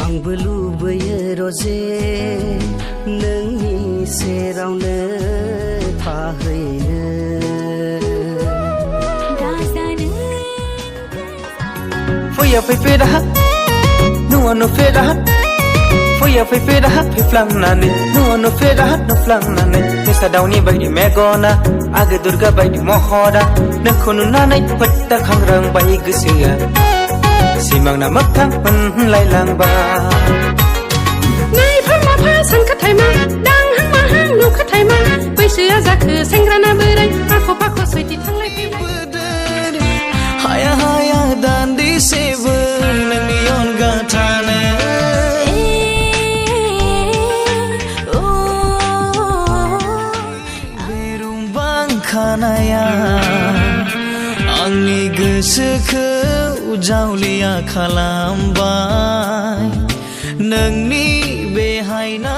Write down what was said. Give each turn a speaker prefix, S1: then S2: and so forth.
S1: आंबो लुबैयो रजे नोंनि सेरावनो थाहैनो
S2: फैया फैफेरा नुवा नुफेरा फैया फैफेरा फैफ्लांनानै नुवा नुफेरा नुफ्लांनानै फेसा दाउनि बायदि मेगना आगो दुर्गा बायदि महरा नोंखौ नुनानै फोथा खांग्रांबाय गोसोआ सिमांना मोगथां मोनलायलांबाय
S3: नायफा माफा सानखाथायमा दांहां माहां नुखाथायमा बैसोआ जाखो सेंग्राना बोराय आख' फाख' सैथि थांलाय फैलाय
S4: हाया हाया दान्दिसेबो नोंनि अनगा थानो बेरुंबां खानाया आंनि गोसोखौ जावलिया खालामबाय नोंनि बेहायना